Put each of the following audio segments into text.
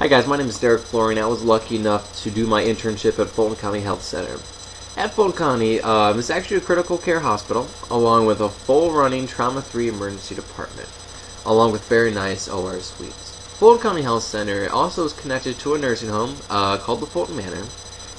Hi guys, my name is Flory, and I was lucky enough to do my internship at Fulton County Health Center. At Fulton County, it's actually a critical care hospital, along with a full-running trauma-free emergency department, along with very nice OR suites. Fulton County Health Center also is connected to a nursing home called the Fulton Manor.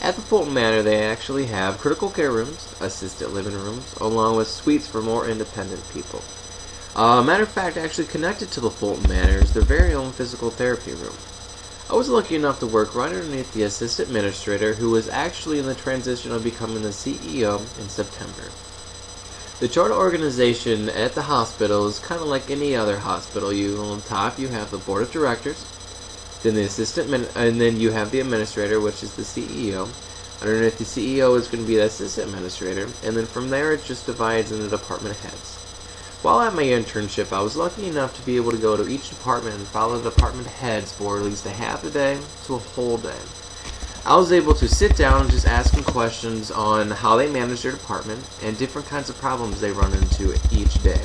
At the Fulton Manor, they actually have critical care rooms, assisted living rooms, along with suites for more independent people. Matter of fact, actually connected to the Fulton Manor is their very own physical therapy room. I was lucky enough to work right underneath the assistant administrator, who was actually in the transition of becoming the CEO in September. The charter organization at the hospital is kind of like any other hospital. On top you have the board of directors, then the and then you have the administrator, which is the CEO. Underneath the CEO is going to be the assistant administrator, and then from there it just divides into department heads. While at my internship, I was lucky enough to be able to go to each department and follow the department heads for at least a half a day to a whole day. I was able to sit down and just ask them questions on how they manage their department and different kinds of problems they run into each day.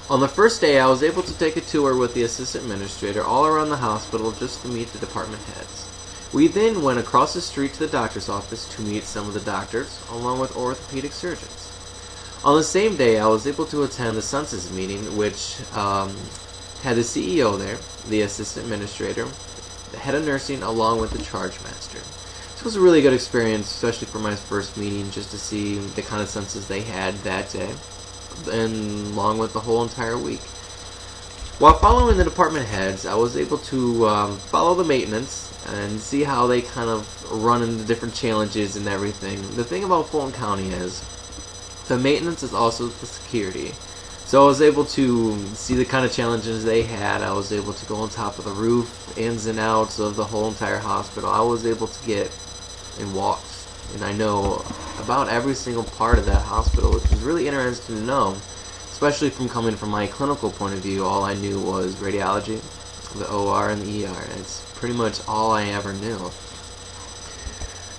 On the first day, I was able to take a tour with the assistant administrator all around the hospital just to meet the department heads. We then went across the street to the doctor's office to meet some of the doctors, along with orthopedic surgeons. On the same day, I was able to attend the census meeting, which had the CEO there, the assistant administrator, the head of nursing, along with the charge master. This was a really good experience, especially for my first meeting, just to see the kind of census they had that day, and along with the whole entire week. While following the department heads, I was able to follow the maintenance and see how they kind of run into different challenges and everything. The thing about Fulton County is, the maintenance is also the security. So I was able to see the kind of challenges they had. I was able to go on top of the roof, ins and outs of the whole entire hospital. I was able to get in walks, and I know about every single part of that hospital, which is really interesting to know, especially from coming from my clinical point of view. All I knew was radiology, the OR, and the ER. It's pretty much all I ever knew.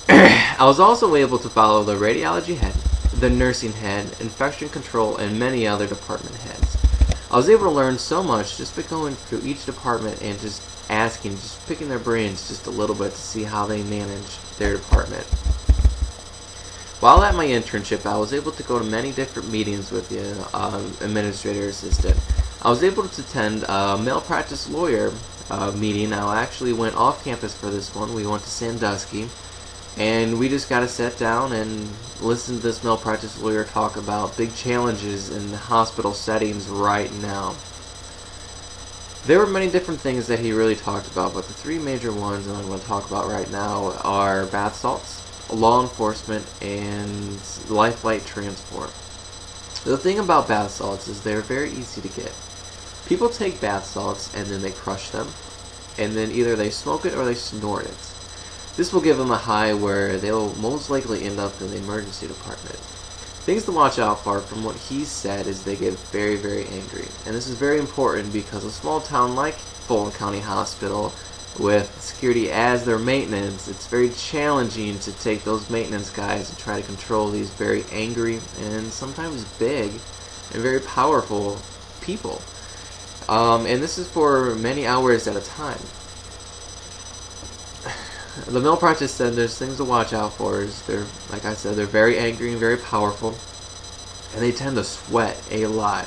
I was also able to follow the radiology head, the nursing head, infection control, and many other department heads. I was able to learn so much just by going through each department and just picking their brains just a little bit to see how they manage their department. While at my internship, I was able to go to many different meetings with the administrator assistant. I was able to attend a malpractice lawyer meeting. I actually went off campus for this one. We went to Sandusky, and we just got to sit down and listen to this malpractice lawyer talk about big challenges in the hospital settings right now. There were many different things that he really talked about, but the three major ones I'm going to talk about right now are bath salts, law enforcement, and life flight transport. The thing about bath salts is they're very easy to get. People take bath salts and then they crush them, and then either they smoke it or they snort it. This will give them a high where they'll most likely end up in the emergency department. Things to watch out for, from what he said, is they get very, very angry. And this is very important because a small town like Fulton County Hospital, with security as their maintenance, it's very challenging to take those maintenance guys and try to control these very angry and sometimes big and very powerful people. And this is for many hours at a time. The malpractice said there's things to watch out for. They're, like I said, they're very angry and very powerful, and they tend to sweat a lot.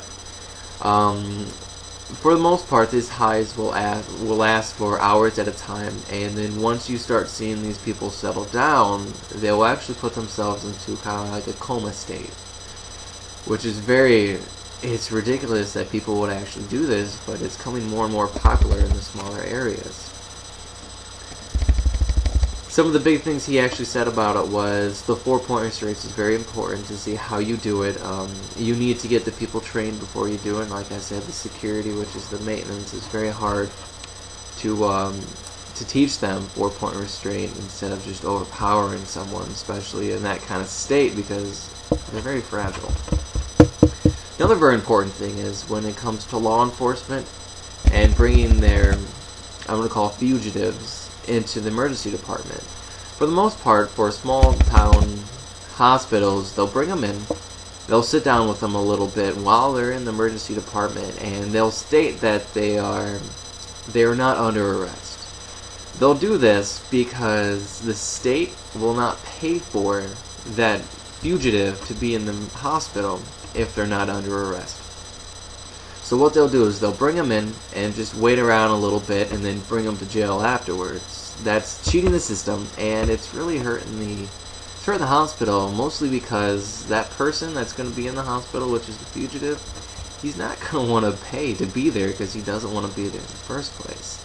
For the most part, these highs will last for hours at a time, and then once you start seeing these people settle down, they will actually put themselves into kind of like a coma state, which is it's ridiculous that people would actually do this, but it's becoming more and more popular in the smaller areas. Some of the big things he actually said about it was the 4-point restraints is very important to see how you do it. You need to get the people trained before you do it. Like I said, the security, which is the maintenance, is very hard to teach them 4-point restraint instead of just overpowering someone, especially in that kind of state, because they're very fragile. Another very important thing is when it comes to law enforcement and bringing their, I'm going to call fugitives, into the emergency department. For the most part, for small town hospitals, they'll bring them in, they'll sit down with them a little bit while they're in the emergency department, and they'll state that they are not under arrest. They'll do this because the state will not pay for that fugitive to be in the hospital if they're not under arrest. So what they'll do is they'll bring them in and just wait around a little bit and then bring them to jail afterwards. That's cheating the system, and it's really hurting the hospital, mostly because that person that's going to be in the hospital, which is the fugitive, he's not going to want to pay to be there because he doesn't want to be there in the first place.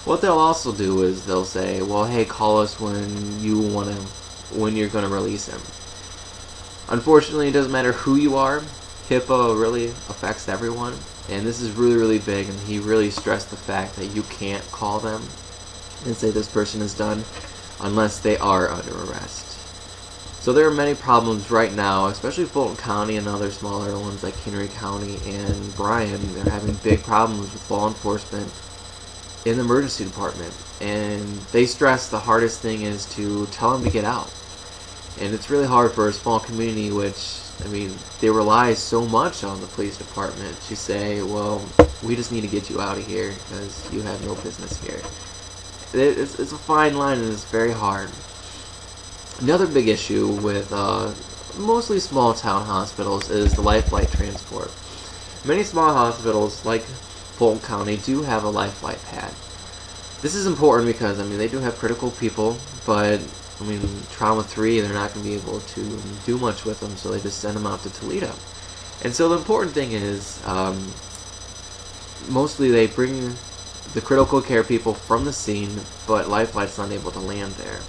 What they'll also do is they'll say, well, hey, call us when you're going to release him. Unfortunately, it doesn't matter who you are. HIPAA really affects everyone, and this is really, really big, and he really stressed the fact that you can't call them and say this person is done unless they are under arrest. So there are many problems right now, especially Fulton County and other smaller ones like Henry County and Bryan. They're having big problems with law enforcement in the emergency department, and they stress the hardest thing is to tell them to get out. And it's really hard for a small community, which, I mean, they rely so much on the police department to say, well, we just need to get you out of here because you have no business here. It's a fine line, and it's very hard. Another big issue with mostly small town hospitals is the life flight transport. Many small hospitals, like Fulton County, do have a life flight pad. This is important because, I mean, they do have critical people, but, I mean, trauma 3, they're not going to be able to do much with them, so they just send them out to Toledo. And so the important thing is, mostly they bring the critical care people from the scene, but life flight's not able to land there.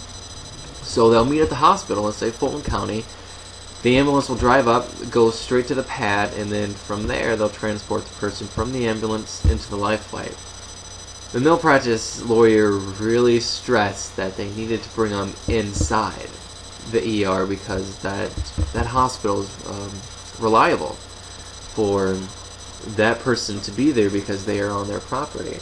So they'll meet at the hospital, let's say Fulton County. The ambulance will drive up, go straight to the pad, and then from there they'll transport the person from the ambulance into the life flight. The malpractice lawyer really stressed that they needed to bring them inside the ER because that hospital is reliable for that person to be there because they are on their property.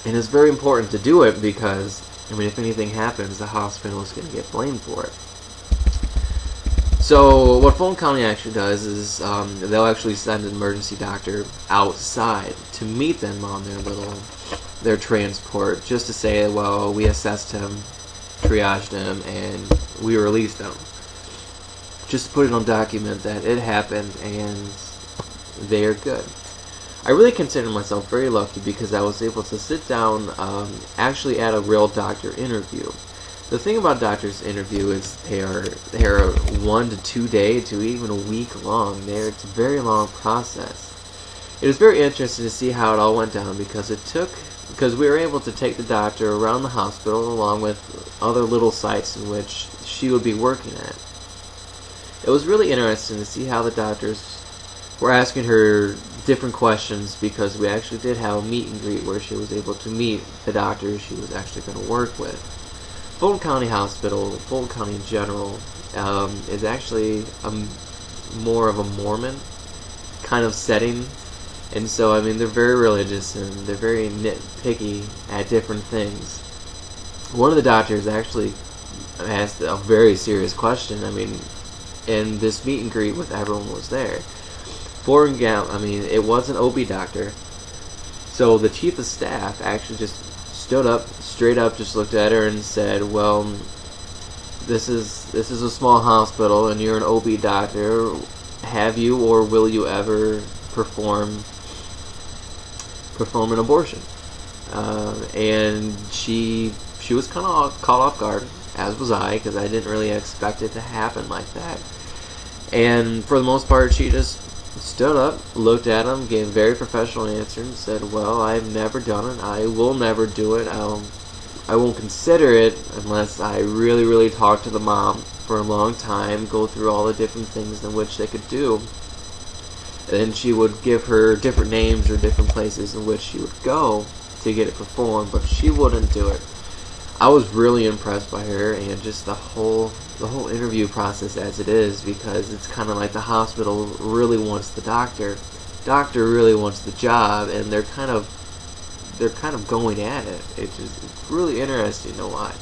And it's very important to do it because, I mean, if anything happens, the hospital is going to get blamed for it. So what Fulton County actually does is they'll actually send an emergency doctor outside to meet them on their transport, just to say, well, we assessed him, triaged him, and we released him. Just to put it on document that it happened and they're good. I really consider myself very lucky because I was able to sit down actually at a real doctor interview. The thing about doctor's interview is they are 1 to 2 day to even a week long. It's a very long process. It was very interesting to see how it all went down because we were able to take the doctor around the hospital along with other little sites in which she would be working at. It was really interesting to see how the doctors were asking her different questions because we actually did have a meet and greet where she was able to meet the doctor she was actually going to work with. Fulton County Hospital, Fulton County in general, is actually more of a Mormon kind of setting, and so, I mean, they're very religious and they're very nitpicky at different things. One of the doctors actually asked a very serious question. I mean, in this meet and greet with everyone was there. I mean, it was an OB doctor, so the chief of staff actually just stood up, straight up, just looked at her and said, well, this is a small hospital and you're an OB doctor. Have you or will you ever perform an abortion? And she was kind of caught off guard, as was I, because I didn't really expect it to happen like that. And for the most part, she just stood up, looked at him, gave a very professional answer, and said, well, I've never done it. I will never do it. I won't consider it unless I really, really talk to the mom for a long time, go through all the different things in which they could do. And then she would give her different names or different places in which she would go to get it performed, but she wouldn't do it. I was really impressed by her and just the whole interview process as it is, because it's kind of like the hospital really wants the doctor really wants the job, and they're kind of going at it. It's really interesting to watch.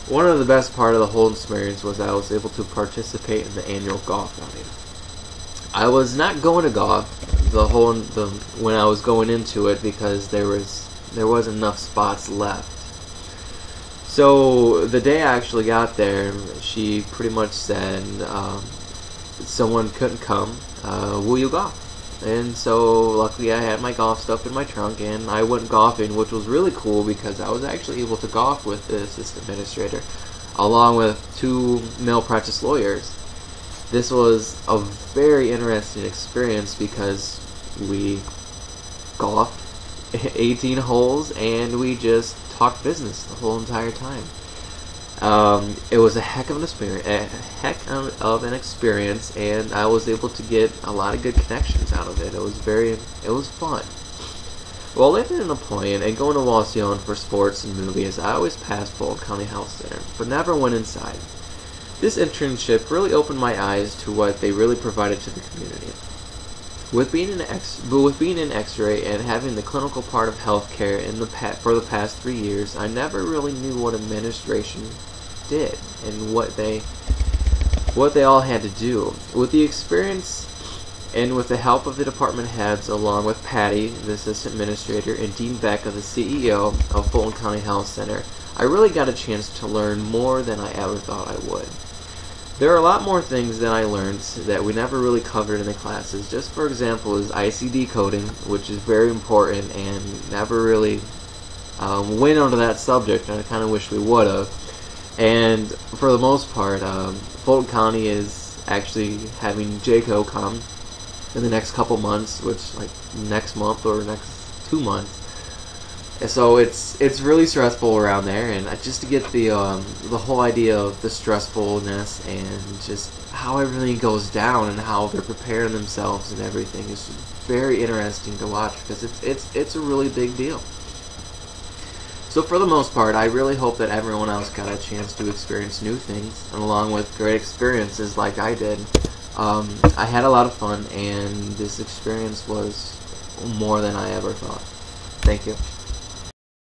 One of the best part of the whole experience was I was able to participate in the annual golf outing. I was not going to golf when I was going into it because there was there wasn't enough spots left. So the day I actually got there, she pretty much said, someone couldn't come, will you golf? And so luckily I had my golf stuff in my trunk, and I went golfing, which was really cool because I was actually able to golf with the assistant administrator along with 2 male practice lawyers. This was a very interesting experience because we golfed 18 holes and we just talked business the whole entire time. It was a heck of an experience, and I was able to get a lot of good connections out of it. It was fun. While living in Napoleon and going to Wasion for sports and movies, I always passed Fulton County Health Center, but never went inside. This internship really opened my eyes to what they really provided to the community. With being in X-ray and having the clinical part of healthcare for the past 3 years, I never really knew what administration did and what they all had to do. With the experience and with the help of the department heads, along with Patty, the assistant administrator, and Dean Becca, the CEO of Fulton County Health Center, I really got a chance to learn more than I ever thought I would. There are a lot more things that I learned that we never really covered in the classes. Just for example is ICD coding, which is very important and never really went onto that subject, and I kind of wish we would have. And for the most part, Fulton County is actually having JCO come in the next couple months, which like next month or next 2 months. And so it's really stressful around there, and just to get the whole idea of the stressfulness and just how everything goes down and how they're preparing themselves and everything is very interesting to watch because it's a really big deal. So for the most part, I really hope that everyone else got a chance to experience new things, and along with great experiences like I did. I had a lot of fun, and this experience was more than I ever thought. Thank you.